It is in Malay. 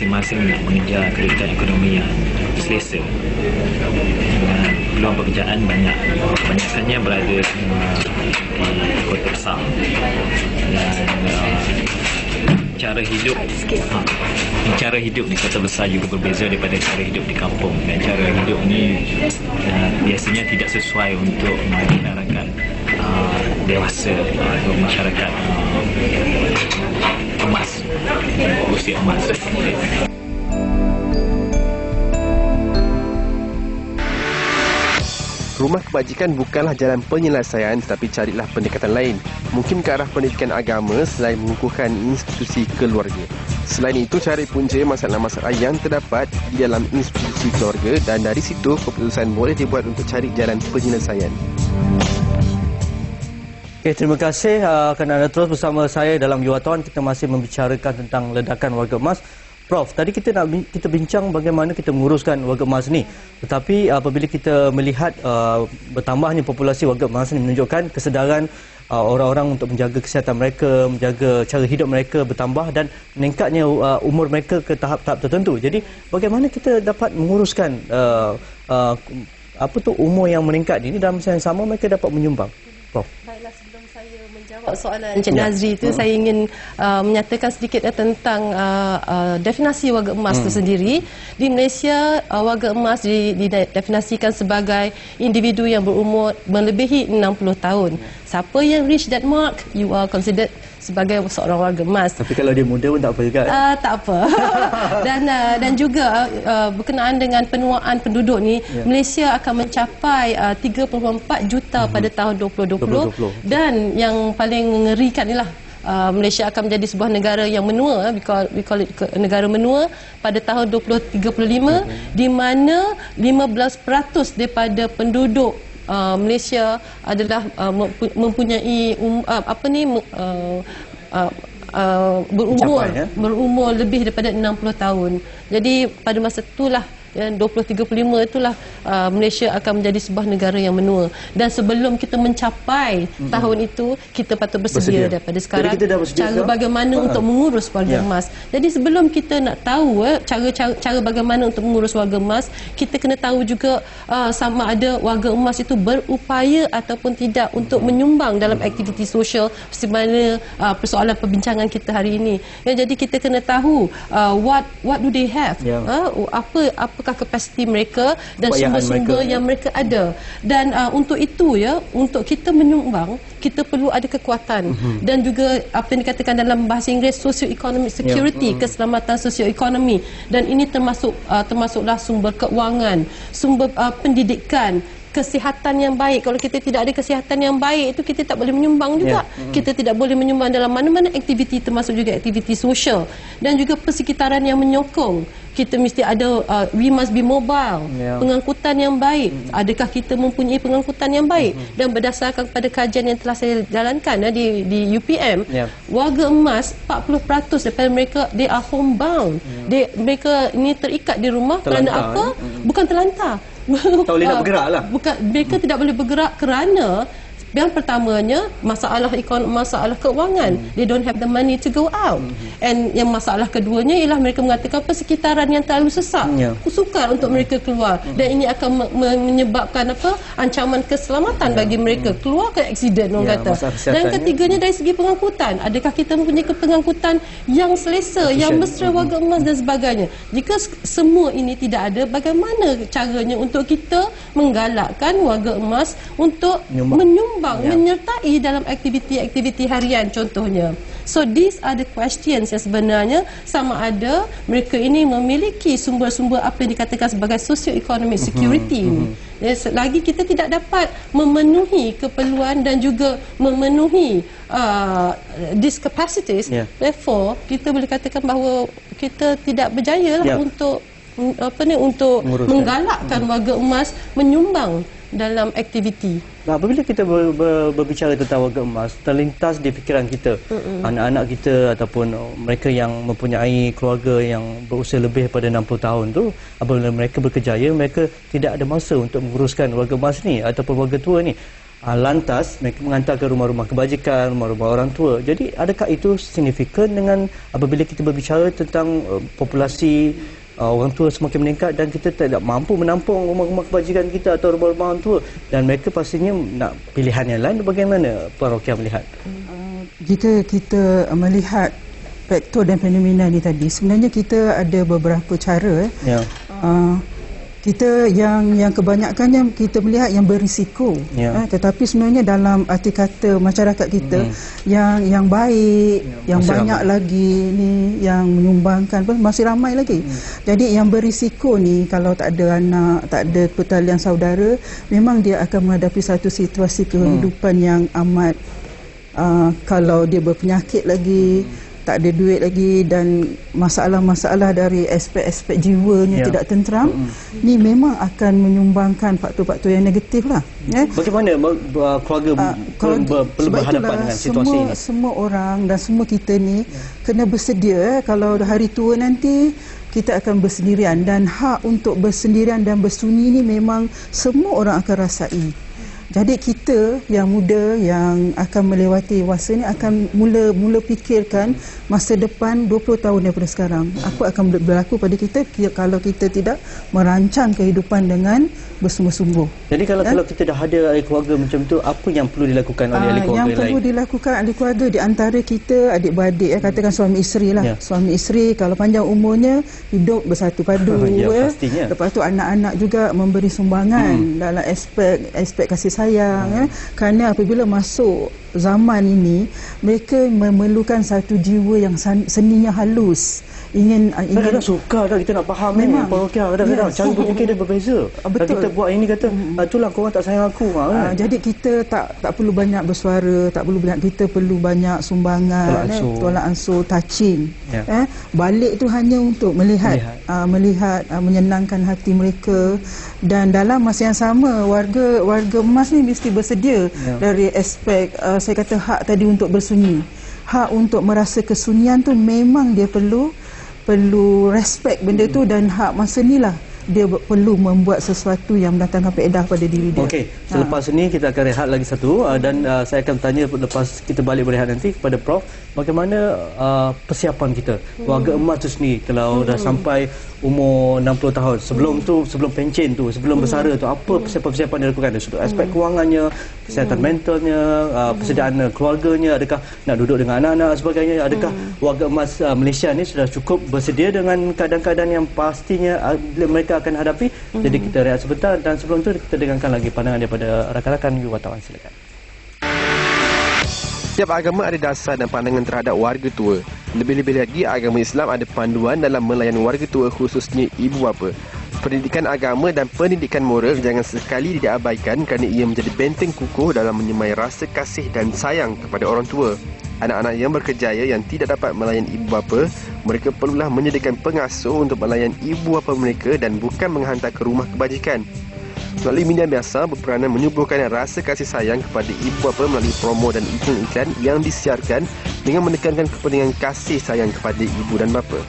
masing-masing nak mengejar kedudukan ekonomi yang selesa. Peluang pekerjaan banyak, kebanyakannya berada di kota besar, dan cara hidup di kota besar juga berbeza daripada cara hidup di kampung, dan cara hidup ni biasanya tidak sesuai untuk masyarakat dewasa atau masyarakat emas, usia emas. Rumah kebajikan bukanlah jalan penyelesaian, tetapi carilah pendekatan lain. Mungkin ke arah pendidikan agama selain mengukuhkan institusi keluarga. Selain itu, cari punca masalah-masalah yang terdapat di dalam institusi keluarga, dan dari situ keputusan boleh dibuat untuk cari jalan penyelesaian. Okay, terima kasih kerana anda terus bersama saya dalam Yuatawan. Kita masih membicarakan tentang ledakan warga emas. Prof, tadi kita bincang bagaimana kita menguruskan warga emas ni. Tetapi apabila kita melihat bertambahnya populasi warga emas ni menunjukkan kesedaran orang-orang untuk menjaga kesihatan mereka, menjaga cara hidup mereka bertambah, dan meningkatnya umur mereka ke tahap-tahap tertentu. Jadi bagaimana kita dapat menguruskan umur yang meningkat ini dalam masa yang sama mereka dapat menyumbang? Prof. Baiklah, sebelum saya menjawab soalan Encik Nazri itu, saya ingin menyatakan sedikit tentang definisi warga emas itu sendiri. Di Malaysia, warga emas didefinisikan sebagai individu yang berumur melebihi 60 tahun. Siapa yang reach that mark, you are considered sebagai seorang warga emas. Tapi kalau dia muda pun tak apa juga. Tak apa. Dan juga berkenaan dengan penuaan penduduk ni, Malaysia akan mencapai 3.4 juta pada tahun 2020. Dan yang paling mengerikan ialah Malaysia akan menjadi sebuah negara yang menua, we call it negara menua pada tahun 2035, di mana 15% daripada penduduk Malaysia adalah mempunyai berumur lebih daripada 60 tahun. Jadi pada masa itulah 2035 itulah Malaysia akan menjadi sebuah negara yang menua. Dan sebelum kita mencapai tahun itu, kita patut bersedia daripada sekarang cara bagaimana untuk mengurus warga emas. Jadi sebelum kita nak tahu cara bagaimana untuk mengurus warga emas, kita kena tahu juga sama ada warga emas itu berupaya ataupun tidak untuk menyumbang dalam aktiviti sosial seperti mana persoalan perbincangan kita hari ini. Jadi kita kena tahu what do they have, apakah kapasiti mereka dan sumber-sumber yang mereka ada. Dan untuk itu untuk kita menyumbang, kita perlu ada kekuatan dan juga apa yang dikatakan dalam bahasa Inggeris socio-economic security, keselamatan socio-ekonomi. Dan ini termasuklah sumber keuangan, sumber pendidikan, kesihatan yang baik. Kalau kita tidak ada kesihatan yang baik, itu kita tak boleh menyumbang juga. Kita tidak boleh menyumbang dalam mana-mana aktiviti, termasuk juga aktiviti sosial. Dan juga persekitaran yang menyokong. Kita mesti ada we must be mobile, pengangkutan yang baik. Adakah kita mempunyai pengangkutan yang baik? Dan berdasarkan pada kajian yang telah saya jalankan di UPM, warga emas 40% daripada mereka they are homebound. Mereka ini terikat di rumah kerana apa? Bukan terlantar. Tak boleh nak bergerak lah. Bukan, mereka tidak boleh bergerak kerana yang pertamanya masalah keuangan. They don't have the money to go out. And yang masalah keduanya ialah mereka mengatakan persekitaran yang terlalu sesak, sukar untuk mereka keluar. Dan ini akan menyebabkan ancaman keselamatan bagi mereka, keluar ke aksiden orang kata. Dan ketiganya dari segi pengangkutan, adakah kita mempunyai pengangkutan yang selesa, yang mesra warga emas dan sebagainya. Jika semua ini tidak ada, bagaimana caranya untuk kita menggalakkan warga emas untuk menyumbang, menyertai dalam aktiviti-aktiviti harian contohnya. So these are the questions yang sebenarnya sama ada mereka ini memiliki sumber-sumber apa yang dikatakan sebagai socio-economic security ini. Selagi kita tidak dapat memenuhi keperluan dan juga memenuhi these capacities, therefore kita boleh katakan bahawa kita tidak berjaya untuk menggalakkan warga emas menyumbang dalam aktiviti. Apabila kita berbicara tentang warga emas, terlintas di fikiran kita anak-anak kita ataupun mereka yang mempunyai keluarga yang berusia lebih daripada 60 tahun tu, apabila mereka berkejaya, mereka tidak ada masa untuk menguruskan warga emas ni ataupun warga tua ni. lantas mereka mengantar ke rumah-rumah kebajikan, rumah-rumah orang tua. Jadi adakah itu signifikan dengan apabila kita berbicara tentang populasi orang tua semakin meningkat dan kita tidak mampu menampung rumah-rumah kebajikan kita atau rumah-rumah orang tua, dan mereka pastinya nak pilihan yang lain? Bagaimana Puan Rokia melihat? Jika kita melihat faktor dan fenomena ni tadi, sebenarnya kita ada beberapa cara. Ya. Kita yang kebanyakannya kita melihat yang berisiko, tetapi sebenarnya dalam arti kata masyarakat kita yang baik, yang banyak lagi ni yang menyumbangkan pun masih ramai lagi. Jadi yang berisiko ni kalau tak ada anak, tak ada pertalian saudara, memang dia akan menghadapi satu situasi kehidupan yang amat kalau dia berpenyakit lagi, tak ada duit lagi, dan masalah-masalah dari aspek-aspek jiwanya tidak tenteram, ni memang akan menyumbangkan faktor-faktor yang negatif lah. Bagaimana keluarga perlu berhadapan dengan situasi ini? Semua orang dan semua kita ni kena bersedia, kalau hari tua nanti kita akan bersendirian, dan hak untuk bersendirian dan bersunyi ni memang semua orang akan rasai. Jadi kita yang muda yang akan melewati wasa ni akan mula fikirkan masa depan 20 tahun daripada sekarang. Apa akan berlaku pada kita kalau kita tidak merancang kehidupan dengan bersungguh-sungguh. Jadi kalau kita dah ada ahli keluarga macam tu, apa yang perlu dilakukan oleh ahli keluarga yang lain? perlu dilakukan ahli keluarga di antara kita adik-beradik, katakan suami isteri lah. Suami isteri kalau panjang umurnya hidup bersatu padu. Pastinya. Lepas tu anak-anak juga memberi sumbangan dalam aspek kasih sayang. Kerana apabila masuk zaman ini, mereka memerlukan satu jiwa yang seninya halus. Kadang-kadang suka kita nak faham memang kadang-kadang cara berfikir dia berbeza. Betul. Kita buat ini kata itulah korang tak sayang aku. Jadi kita tak perlu banyak bersuara, tak perlu banyak, kita perlu banyak sumbangan, tolak ansur, touching. Balik tu hanya untuk melihat menyenangkan hati mereka. Dan dalam masa yang sama, warga emas ni mesti bersedia dari aspek saya kata hak tadi untuk bersunyi. Hak untuk merasa kesunyian tu memang dia perlu respect benda tu, dan hak masa ni lah dia perlu membuat sesuatu yang mendatangkan faedah pada diri dia. Okey, selepas ini kita akan rehat lagi satu, dan saya akan tanya lepas kita balik berehat nanti kepada Prof, bagaimana persiapan kita warga emas tu sendiri kalau dah sampai umur 60 tahun, sebelum pencen tu, sebelum bersara tu, apa persiapan-persiapan yang dilakukan dari sudut aspek kewangannya, kesihatan mentalnya, persediaan keluarganya, adakah nak duduk dengan anak-anak sebagainya, adakah warga emas Malaysia ni sudah cukup bersedia dengan keadaan-keadaan yang pastinya mereka akan hadapi. Jadi kita rehat sebentar, dan sebelum tu kita dengarkan lagi pandangan daripada rakan-rakan wartawan. Silakan. Setiap agama ada dasar dan pandangan terhadap warga tua. Lebih-lebih lagi, agama Islam ada panduan dalam melayani warga tua, khususnya ibu bapa. Pendidikan agama dan pendidikan moral jangan sekali diabaikan kerana ia menjadi benteng kukuh dalam menyemai rasa kasih dan sayang kepada orang tua. Anak-anak yang berkejaya yang tidak dapat melayan ibu bapa, mereka perlulah menyediakan pengasuh untuk melayan ibu bapa mereka dan bukan menghantar ke rumah kebajikan. Melalui media biasa berperanan menyuburkan rasa kasih sayang kepada ibu bapa melalui promo dan iklan-iklan yang disiarkan dengan menekankan kepentingan kasih sayang kepada ibu dan bapa.